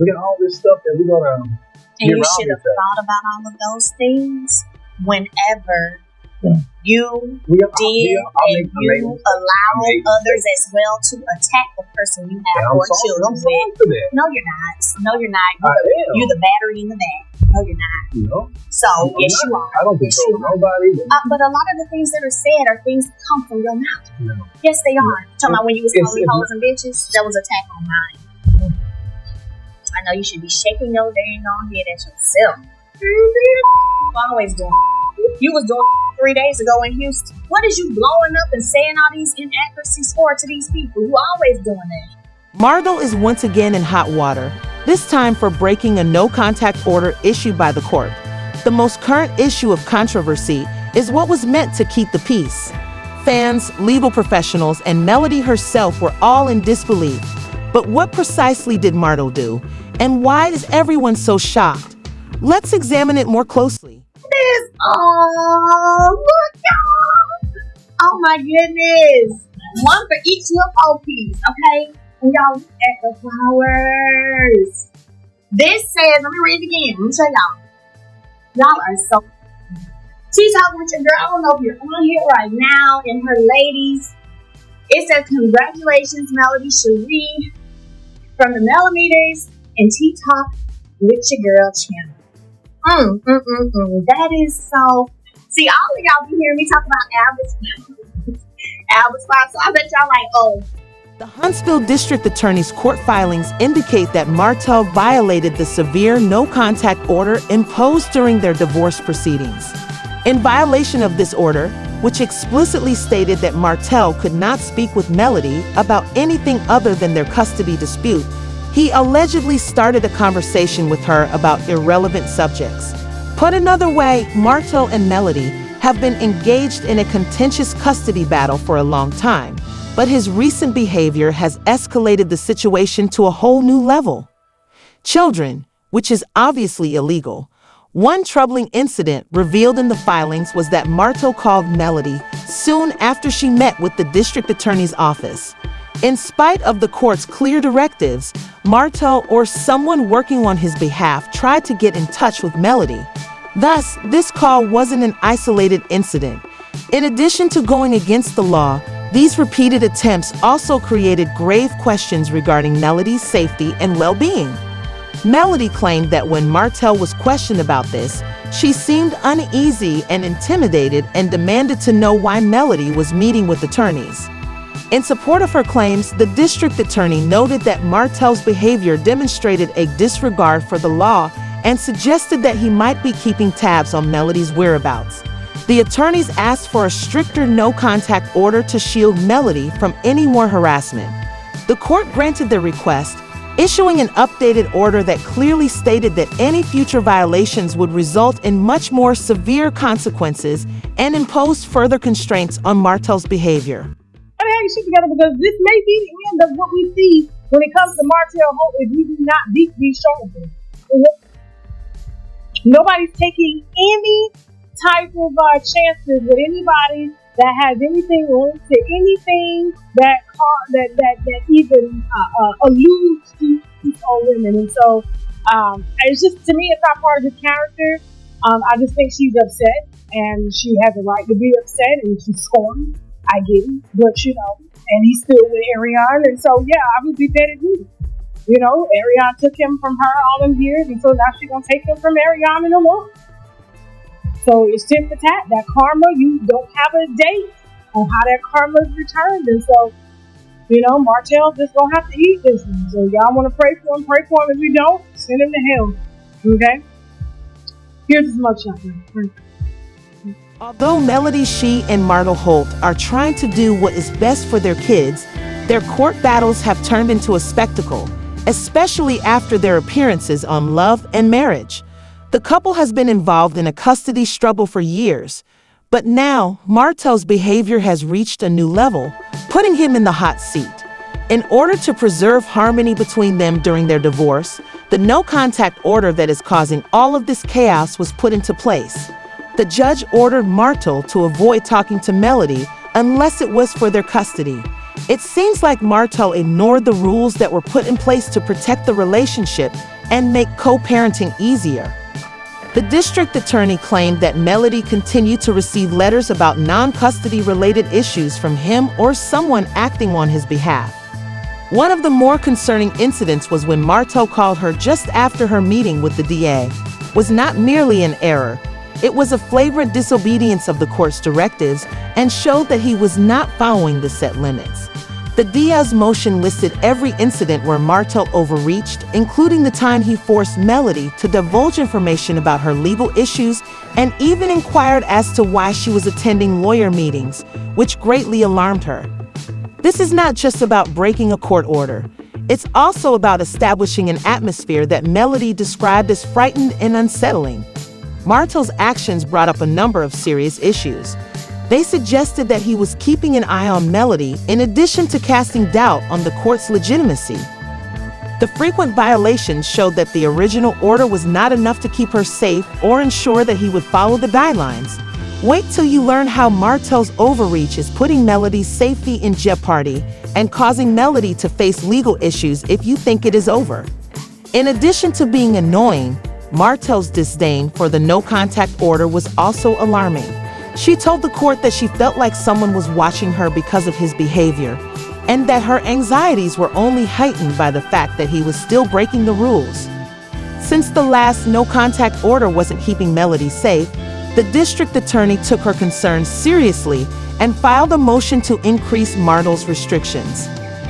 Look at all this stuff that we're gonna. And you should have thought about all of those things whenever you allow others as well to attack the person you have more children with. No, you're not. No, you're not. You're the battery in the back. No, you're not. No. So, yes, you are. I don't control nobody. But a lot of the things that are said are things that come from your mouth. No. Yes, they are. Talking about when you was calling me hoes and bitches, that was attack on mine. I know you should be shaking your dang on head at yourself. You always doing. You was doing 3 days ago in Houston. What is you blowing up and saying all these inaccuracies for to these people? You always doing that. Martell is once again in hot water, this time for breaking a no-contact order issued by the court. The most current issue of controversy is what was meant to keep the peace. Fans, legal professionals, and Melody herself were all in disbelief. But what precisely did Martell do? And why is everyone so shocked? Let's examine it more closely. Oh, look, y'all. Oh, my goodness. One for each little piece, okay? And y'all look at the flowers. This says, let me read it again. Let me show y'all. Y'all are so... She's talking with your girl. I don't know if you're on here right now. And her ladies. It says, congratulations, Melody Shari, from the Millimeters and T-Talk with your girl channel. That is so... See, all of y'all be hearing me talk about Albert's spot, so I bet y'all like, oh. The Huntsville District Attorney's court filings indicate that Martell violated the severe no-contact order imposed during their divorce proceedings. In violation of this order, which explicitly stated that Martell could not speak with Melody about anything other than their custody dispute, he allegedly started a conversation with her about irrelevant subjects. Put another way, Martell and Melody have been engaged in a contentious custody battle for a long time, but his recent behavior has escalated the situation to a whole new level. Children, which is obviously illegal. One troubling incident revealed in the filings was that Martell called Melody soon after she met with the district attorney's office. In spite of the court's clear directives, Martell or someone working on his behalf tried to get in touch with Melody. Thus, this call wasn't an isolated incident. In addition to going against the law, these repeated attempts also created grave questions regarding Melody's safety and well-being. Melody claimed that when Martell was questioned about this, she seemed uneasy and intimidated and demanded to know why Melody was meeting with attorneys. In support of her claims, the district attorney noted that Martell's behavior demonstrated a disregard for the law and suggested that he might be keeping tabs on Melody's whereabouts. The attorneys asked for a stricter no-contact order to shield Melody from any more harassment. The court granted their request, issuing an updated order that clearly stated that any future violations would result in much more severe consequences and imposed further constraints on Martell's behavior. I mean, shit together because this may be the end of what we see when it comes to Martell Holt if we do not beat these shoulders. Nobody's taking any type of chances with anybody that has anything linked to anything that even alludes to these old women. And so it's just, to me, it's not part of his character. I just think she's upset and she has a right to be upset and she's scorned. I get it, but and he's still with Ariane, and so yeah, I would be better too. Ariane took him from her all them years, and so now she's gonna take him from Ariane in a month. So it's tit for tat. That karma, you don't have a date on how that karma is returned, and so Martell just gonna have to eat this one. So y'all want to pray for him? Pray for him. If you don't, send him to hell. Okay. Here's as much I can. Although Melody, she, and Martell Holt are trying to do what is best for their kids, their court battles have turned into a spectacle, especially after their appearances on Love and Marriage. The couple has been involved in a custody struggle for years, but now Martell's behavior has reached a new level, putting him in the hot seat. In order to preserve harmony between them during their divorce, the no-contact order that is causing all of this chaos was put into place. The judge ordered Martell to avoid talking to Melody unless it was for their custody. It seems like Martell ignored the rules that were put in place to protect the relationship and make co-parenting easier. The district attorney claimed that Melody continued to receive letters about non-custody related issues from him or someone acting on his behalf. One of the more concerning incidents was when Martell called her just after her meeting with the DA. Was not merely an error, it was a flagrant disobedience of the court's directives and showed that he was not following the set limits. The Diaz motion listed every incident where Martell overreached, including the time he forced Melody to divulge information about her legal issues and even inquired as to why she was attending lawyer meetings, which greatly alarmed her. This is not just about breaking a court order. It's also about establishing an atmosphere that Melody described as frightened and unsettling. Martell's actions brought up a number of serious issues. They suggested that he was keeping an eye on Melody in addition to casting doubt on the court's legitimacy. The frequent violations showed that the original order was not enough to keep her safe or ensure that he would follow the guidelines. Wait till you learn how Martell's overreach is putting Melody's safety in jeopardy and causing Melody to face legal issues if you think it is over. In addition to being annoying, Martell's disdain for the no-contact order was also alarming. She told the court that she felt like someone was watching her because of his behavior, and that her anxieties were only heightened by the fact that he was still breaking the rules. Since the last no-contact order wasn't keeping Melody safe, the district attorney took her concerns seriously and filed a motion to increase Martell's restrictions.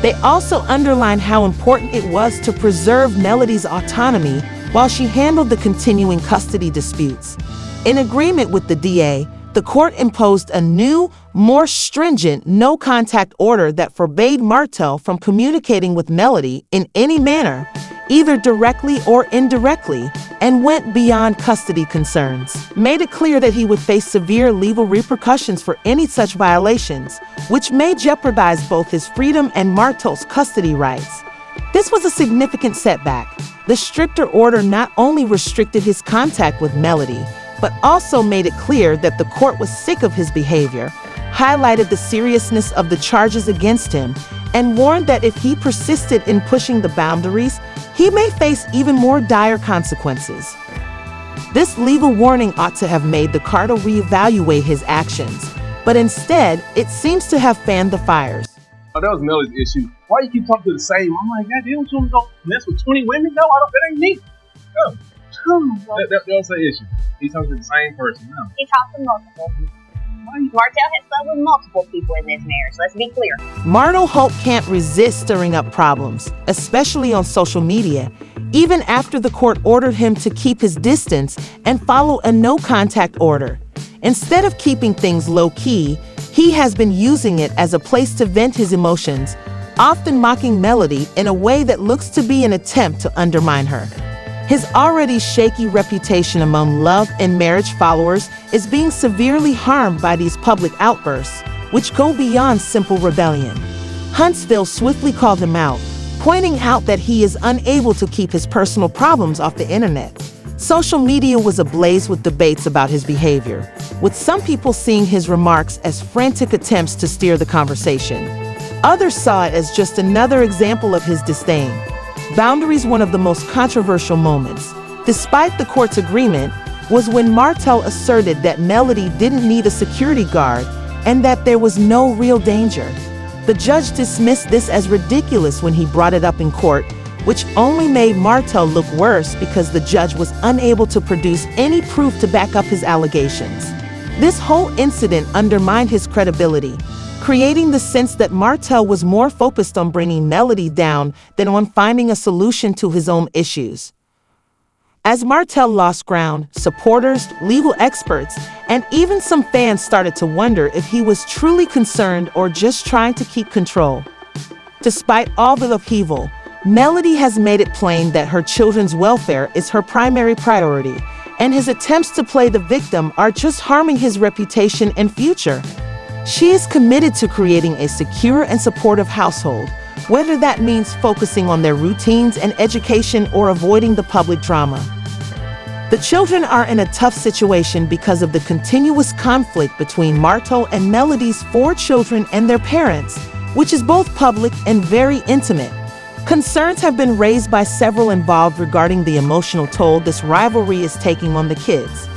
They also underlined how important it was to preserve Melody's autonomy while she handled the continuing custody disputes. In agreement with the DA, the court imposed a new, more stringent no-contact order that forbade Martell from communicating with Melody in any manner, either directly or indirectly, and went beyond custody concerns, made it clear that he would face severe legal repercussions for any such violations, which may jeopardize both his freedom and Martell's custody rights. This was a significant setback. The stricter order not only restricted his contact with Melody, but also made it clear that the court was sick of his behavior, highlighted the seriousness of the charges against him, and warned that if he persisted in pushing the boundaries, he may face even more dire consequences. This legal warning ought to have made the Carter reevaluate his actions, but instead, it seems to have fanned the fires. Oh, that was Melody's issue. Why you keep talking to the same? I'm like, God, you don't go mess with 20 women? No, that ain't me. No. That was the issue. He's talking to the same person. No. He talked to multiple. Martell has slept with multiple people in this marriage, let's be clear. Martell Holt can't resist stirring up problems, especially on social media, even after the court ordered him to keep his distance and follow a no-contact order. Instead of keeping things low-key, he has been using it as a place to vent his emotions, often mocking Melody in a way that looks to be an attempt to undermine her. His already shaky reputation among love and marriage followers is being severely harmed by these public outbursts, which go beyond simple rebellion. Huntsville swiftly called him out, pointing out that he is unable to keep his personal problems off the internet. Social media was ablaze with debates about his behavior, with some people seeing his remarks as frantic attempts to steer the conversation. Others saw it as just another example of his disdain. Boundaries, one of the most controversial moments, despite the court's agreement, was when Martell asserted that Melody didn't need a security guard and that there was no real danger. The judge dismissed this as ridiculous when he brought it up in court, which only made Martell look worse because the judge was unable to produce any proof to back up his allegations. This whole incident undermined his credibility, creating the sense that Martell was more focused on bringing Melody down than on finding a solution to his own issues. As Martell lost ground, supporters, legal experts, and even some fans started to wonder if he was truly concerned or just trying to keep control. Despite all the upheaval, Melody has made it plain that her children's welfare is her primary priority, and his attempts to play the victim are just harming his reputation and future. She is committed to creating a secure and supportive household, whether that means focusing on their routines and education or avoiding the public drama. The children are in a tough situation because of the continuous conflict between Martell and Melody's 4 children and their parents, which is both public and very intimate. Concerns have been raised by several involved regarding the emotional toll this rivalry is taking on the kids.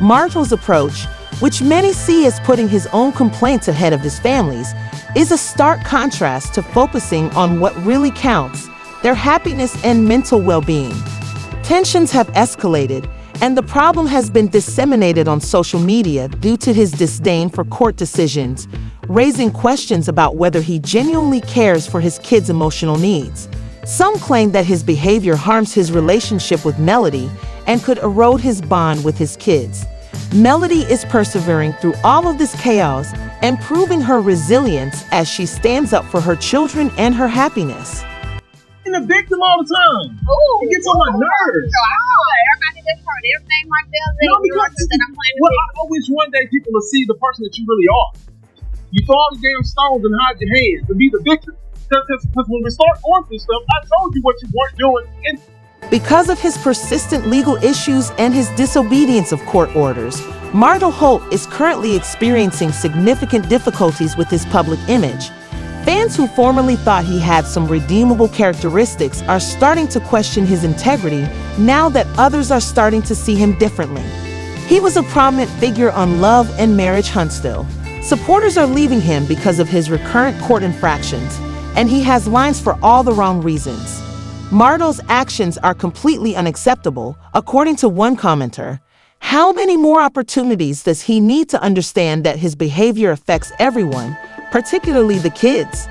Martell's approach, which many see as putting his own complaints ahead of his family's, is a stark contrast to focusing on what really counts, their happiness and mental well-being. Tensions have escalated, and the problem has been disseminated on social media due to his disdain for court decisions, raising questions about whether he genuinely cares for his kids' emotional needs. Some claim that his behavior harms his relationship with Melody and could erode his bond with his kids. Melody is persevering through all of this chaos and proving her resilience as she stands up for her children and her happiness. And the victim all the time. Ooh, It gets on my nerves. So I don't want everybody just heard everything like that. No, because I wish one day people will see the person that you really are. You throw all the damn stones and hide your hands and be the victim. Because when we start going through stuff, I told you what you weren't doing. And because of his persistent legal issues and his disobedience of court orders, Martell Holt is currently experiencing significant difficulties with his public image. Fans who formerly thought he had some redeemable characteristics are starting to question his integrity now that others are starting to see him differently. He was a prominent figure on Love and Marriage Huntsville. Supporters are leaving him because of his recurrent court infractions, and he has lines for all the wrong reasons. Martell's actions are completely unacceptable, according to one commenter. How many more opportunities does he need to understand that his behavior affects everyone, particularly the kids?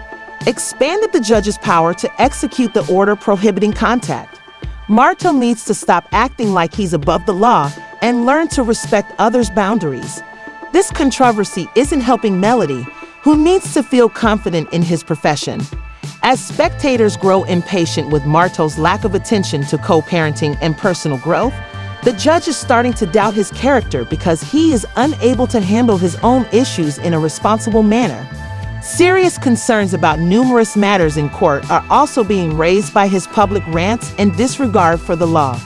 Expanded the judge's power to execute the order prohibiting contact. Martell needs to stop acting like he's above the law and learn to respect others' boundaries. This controversy isn't helping Melody, who needs to feel confident in his profession. As spectators grow impatient with Martell's lack of attention to co-parenting and personal growth, the judge is starting to doubt his character because he is unable to handle his own issues in a responsible manner. Serious concerns about numerous matters in court are also being raised by his public rants and disregard for the law.